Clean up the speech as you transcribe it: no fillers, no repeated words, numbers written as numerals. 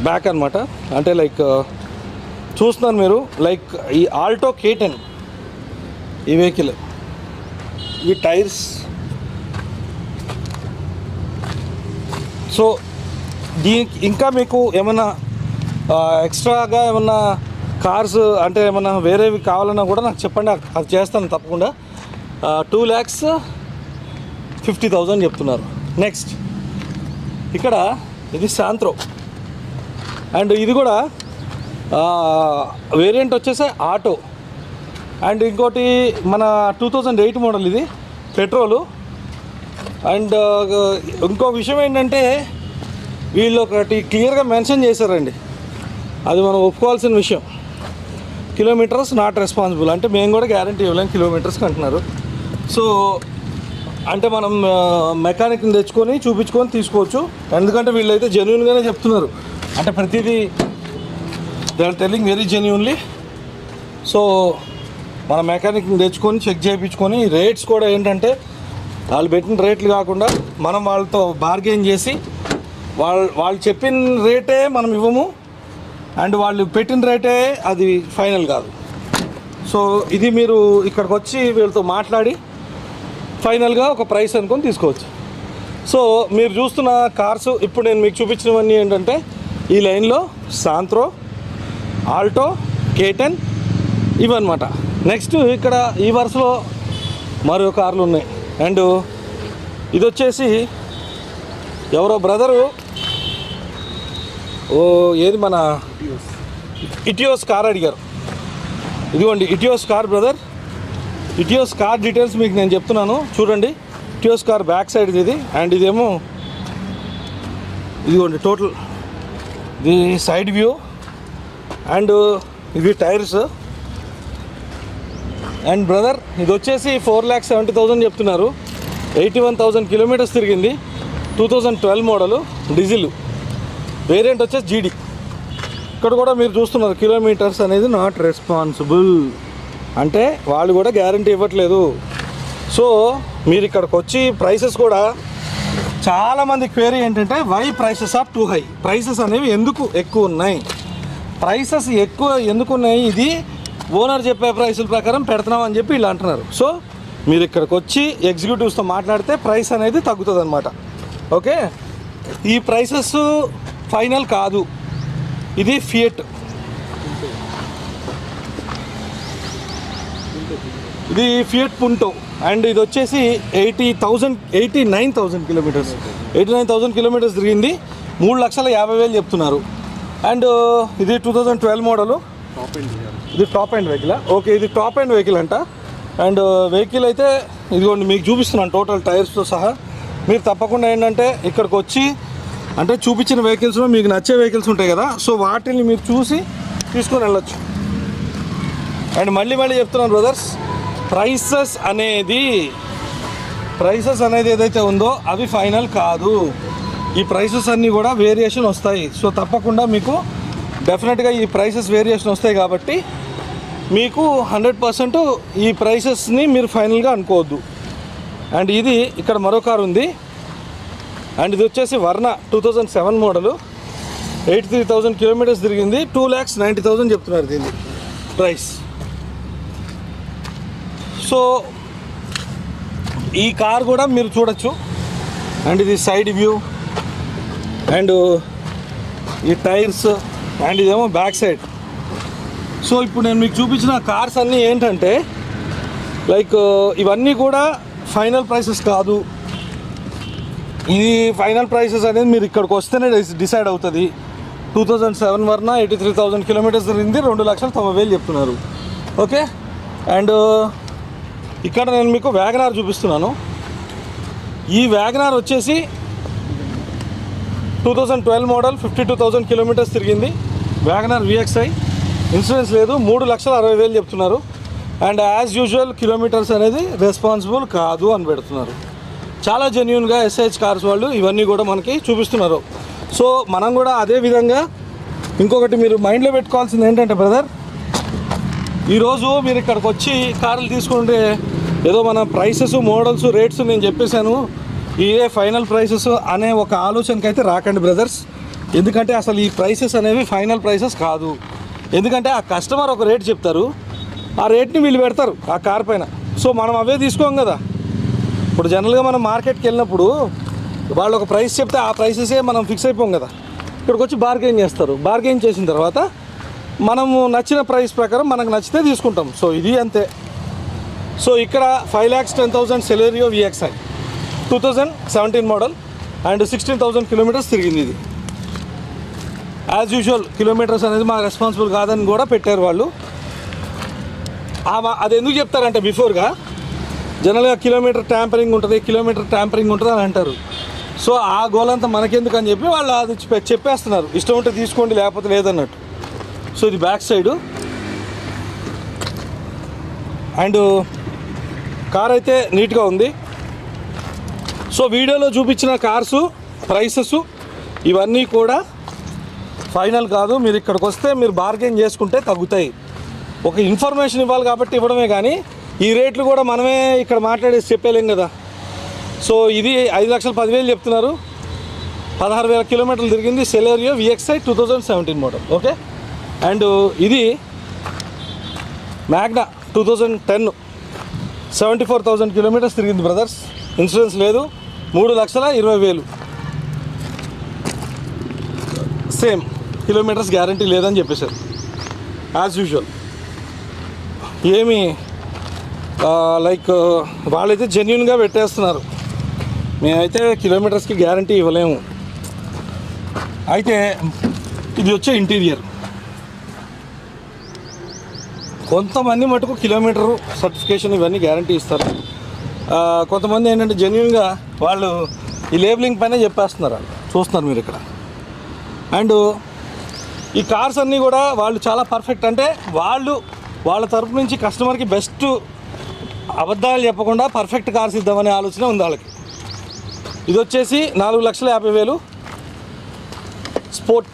Back అనమాట. అంటే like చూస్తున్నారు మీరు, లైక్ ఈ ఆల్టో K10 ఈ వెహికల్, ఈ టైర్స్. సో దీనికి ఇంకా మీకు ఏమైనా ఎక్స్ట్రాగా ఏమన్నా కార్స్ అంటే ఏమన్నా వేరేవి కావాలన్నా కూడా నాకు చెప్పండి, అది చేస్తాను తప్పకుండా. 2,50,000 చెప్తున్నారు. నెక్స్ట్ ఇక్కడ ఇది శాంత్రో, అండ్ ఇది కూడా వేరియంట్ వచ్చేసి ఆటో. అండ్ ఇంకోటి మన 2008 మోడల్, ఇది పెట్రోలు. అండ్ ఇంకో విషయం ఏంటంటే వీళ్ళు ఒకటి క్లియర్గా మెన్షన్ చేశారండి, అది మనం ఒప్పుకోవాల్సిన విషయం. కిలోమీటర్స్ నాట్ రెస్పాన్సిబుల్, అంటే మేము కూడా గ్యారంటీ ఇవ్వలేం కిలోమీటర్స్కి అంటున్నారు. సో అంటే మనం మెకానిక్ని తెచ్చుకొని చూపించుకొని తీసుకోవచ్చు, ఎందుకంటే వీళ్ళైతే జెన్యూన్గానే చెప్తున్నారు. అంటే ప్రతిదీ they are telling very genuinely. So మన మెకానిక్ని తెచ్చుకొని చెక్ చేయించుకొని, రేట్స్ కూడా ఏంటంటే వాళ్ళు పెట్టిన రేట్లు కాకుండా మనం వాళ్ళతో బార్గెయిన్ చేసి వాళ్ళు చెప్పిన రేటే మనం ఇవ్వము, అండ్ వాళ్ళు పెట్టిన రేటే అది ఫైనల్ కాదు. సో ఇది మీరు ఇక్కడికి వచ్చి వీళ్ళతో మాట్లాడి ఫైనల్గా ఒక ప్రైస్ అనుకొని తీసుకోవచ్చు. సో మీరు చూస్తున్న కార్స్ ఇప్పుడు నేను మీకు చూపించినవన్నీ ఏంటంటే ఈ లైన్లో శాంత్రో, ఆల్టో, K10 ఇవన్నమాట. నెక్స్ట్ ఇక్కడ ఈ వరుసలో మరో కార్లు ఉన్నాయి. అండ్ ఇది వచ్చేసి ఎవరో బ్రదరు ఏది మన ఇటియోస్ కార్ అడిగారు. ఇదిగోండి Etios car brother. Etios car details మీకు నేను చెప్తున్నాను చూడండి. ఇటియోస్ కార్ బ్యాక్ సైడ్ ఇది, అండ్ ఇదేమో ఇదిగోండి టోటల్ ఇది సైడ్ వ్యూ, అండ్ ఇవి టైర్స్. అండ్ బ్రదర్ ఇది వచ్చేసి 4,70,000 చెప్తున్నారు. 81,000 కిలోమీటర్స్ తిరిగింది. 2012 మోడలు, డీజిల్. వేరియంట్ వచ్చేసి జీడీ. ఇక్కడ కూడా మీరు చూస్తున్నారు కిలోమీటర్స్ అనేది నాట్ రెస్పాన్సిబుల్, అంటే వాళ్ళు కూడా గ్యారంటీ ఇవ్వట్లేదు. సో మీరు ఇక్కడికి వచ్చి ప్రైసెస్ కూడా చాలామంది క్వేరీ ఏంటంటే why prices are too high, prices అనేవి ఎందుకు ఎక్కువ ఉన్నాయి, ప్రైసెస్ ఎక్కువ ఎందుకు ఉన్నాయి, ఇది ఓనర్ చెప్పే ప్రైసుల ప్రకారం పెడుతున్నామని చెప్పి వీళ్ళు అంటున్నారు. సో మీరు ఇక్కడికి వచ్చి ఎగ్జిక్యూటివ్స్తో మాట్లాడితే ప్రైస్ అనేది తగ్గుతుంది అనమాట. ఓకే, ఈ ప్రైసెస్ ఫైనల్ కాదు. ఇది ఫియట్, ఇది ఫియట్ పుంటో, అండ్ ఇది వచ్చేసి 89,000 కిలోమీటర్స్ 89,000 కిలోమీటర్స్ తిరిగింది. 3,50,000 చెప్తున్నారు. అండ్ ఇది 2012 మోడలు. ఇది టాప్ ఎండ్ వెహికల్. ఓకే, ఇది టాప్ ఎండ్ వెహికల్ అంట. అండ్ వెహికల్ అయితే ఇదిగోండి మీకు చూపిస్తున్నాను టోటల్ టైర్స్తో సహా. మీరు తప్పకుండా ఏంటంటే ఇక్కడికి వచ్చి అంటే చూపించిన వెహికల్స్లో మీకు నచ్చే వెహికల్స్ ఉంటాయి కదా, సో వాటిని మీరు చూసి తీసుకొని వెళ్ళొచ్చు. అండ్ మళ్ళీ చెప్తున్నాను బ్రదర్స్, ప్రైసెస్ అనేది ఏదైతే ఉందో అవి ఫైనల్ కాదు. ఈ ప్రైసెస్ అన్నీ కూడా వేరియేషన్ వస్తాయి. సో తప్పకుండా మీకు డెఫినెట్గా ఈ ప్రైసెస్ వేరియేషన్ వస్తాయి కాబట్టి మీకు 100% ఈ ప్రైసెస్ని మీరు ఫైనల్గా అనుకోవద్దు. అండ్ ఇది ఇక్కడ మరో కారు ఉంది, అండ్ ఇది వచ్చేసి వర్ణ 2007 మోడలు. 83,000 కిలోమీటర్స్ తిరిగింది. 2,90,000 చెప్తున్నారు దీన్ని ప్రైస్. సో ఈ కార్ కూడా మీరు చూడొచ్చు. అండ్ ఇది సైడ్ వ్యూ, అండ్ ఈ టైర్స్, అండ్ ఇదేమో బ్యాక్ సైడ్. సో ఇప్పుడు నేను మీకు చూపించిన కార్స్ అన్నీ ఏంటంటే లైక్ ఇవన్నీ కూడా ఫైనల్ ప్రైసెస్ కాదు. ఇది ఫైనల్ ప్రైసెస్ అనేది మీరు ఇక్కడికి వస్తేనే డిసైడ్ అవుతుంది. 2007 వర్ణ 83,000 కిలోమీటర్స్ తిరిగింది. 2,90,000 చెప్తున్నారు. ఓకే, అండ్ ఇక్కడ నేను మీకు వ్యాగనార్ చూపిస్తున్నాను. ఈ వ్యాగనార్ వచ్చేసి 2012 మోడల్, 52,000 కిలోమీటర్స్ తిరిగింది. వ్యాగనార్ VXI, ఇన్సూరెన్స్ లేదు. 3,60,000 చెప్తున్నారు. అండ్ యాజ్ యూజువల్ కిలోమీటర్స్ అనేది రెస్పాన్సిబుల్ కాదు అని పెడుతున్నారు. చాలా జెన్యూన్గా SH కార్స్ వాళ్ళు ఇవన్నీ కూడా మనకి చూపిస్తున్నారు. సో మనం కూడా అదే విధంగా ఇంకొకటి మీరు మైండ్లో పెట్టుకోవాల్సింది ఏంటంటే బ్రదర్, ఈరోజు మీరు ఇక్కడికి వచ్చి కార్లు తీసుకుంటే ఏదో మన ప్రైసెస్, మోడల్స్, రేట్స్ నేను చెప్పేశాను ఇదే ఫైనల్ ప్రైసెస్ అనే ఒక ఆలోచనకి అయితే రాకండి బ్రదర్స్. ఎందుకంటే అసలు ఈ ప్రైసెస్ అనేవి ఫైనల్ ప్రైసెస్ కాదు. ఎందుకంటే ఆ కస్టమర్ ఒక రేట్ చెప్తారు, ఆ రేట్ని వీళ్ళు పెడతారు ఆ కార్ పైన. సో మనం అవే తీసుకోం కదా. ఇప్పుడు జనరల్గా మనం మార్కెట్కి వెళ్ళినప్పుడు వాళ్ళు ఒక ప్రైస్ చెప్తే ఆ ప్రైసెసే మనం ఫిక్స్ అయిపోం కదా. ఇక్కడికి వచ్చి బార్గెయిన్ చేస్తారు. బార్గెయిన్ చేసిన తర్వాత మనము నచ్చిన ప్రైస్ ప్రకారం మనకు నచ్చితే తీసుకుంటాం. సో ఇది అంతే. సో ఇక్కడ 5,10,000 Celerio VXI 2017 model and 16,000 kilometres తిరిగింది. ఇది యాజ్ యూజువల్ కిలోమీటర్స్ అనేది మా రెస్పాన్సిబుల్ కాదని కూడా పెట్టారు వాళ్ళు. అది ఎందుకు చెప్తారంటే బిఫోర్గా జనరల్గా కిలోమీటర్ ట్యాంపరింగ్ ఉంటుంది అని అంటారు. సో ఆ గోలంతా మనకెందుకు అని చెప్పి వాళ్ళు అది చెప్పేస్తున్నారు, ఇష్టం ఉంటే తీసుకోండి లేకపోతే లేదన్నట్టు. సో ఇది బ్యాక్ సైడు. అండ్ కార్ అయితే నీట్గా ఉంది. సో వీడియోలో చూపించిన కార్సు ప్రైసెస్ ఇవన్నీ కూడా ఫైనల్ కాదు. మీరు ఇక్కడికి వస్తే మీరు బార్గెయిన్ చేసుకుంటే తగ్గుతాయి. ఒక ఇన్ఫర్మేషన్ ఇవ్వాలి కాబట్టి ఇవ్వడమే, కానీ ఈ రేట్లు కూడా మనమే ఇక్కడ మాట్లాడేసి చెప్పలేం కదా. సో ఇది 5,10,000 చెప్తున్నారు. 16,000 కిలోమీటర్లు తిరిగింది. Celerio VXI 2017 model. Okay. And ఇది మ్యాగ్నా 2010 74,000 కిలోమీటర్స్ తిరిగింది బ్రదర్స్. ఇన్సూరెన్స్ లేదు. 3,20,000 సేమ్ కిలోమీటర్స్ గ్యారంటీ లేదని చెప్పేశారు యాజ్ యూజువల్. ఏమి లైక్ వాళ్ళైతే జెన్యున్గా పెట్టేస్తున్నారు. మేమైతే కిలోమీటర్స్కి గ్యారంటీ ఇవ్వలేము. అయితే ఇది వచ్చే ఇంటీరియర్ కొంతమంది మటుకు కిలోమీటరు సర్టిఫికేషన్ ఇవన్నీ గ్యారంటీ ఇస్తారు. కొంతమంది ఏంటంటే జెన్యున్గా వాళ్ళు ఈ లేబులింగ్ పైన చెప్పేస్తున్నారు. వాళ్ళు చూస్తున్నారు మీరు ఇక్కడ. అండ్ ఈ కార్స్ అన్నీ కూడా వాళ్ళు చాలా పర్ఫెక్ట్. అంటే వాళ్ళ తరపు నుంచి కస్టమర్కి బెస్ట్, అబద్ధాలు చెప్పకుండా పర్ఫెక్ట్ కార్స్ ఇద్దామనే ఆలోచన ఉంది వాళ్ళకి. ఇది వచ్చేసి 4,50,000 స్పోర్ట్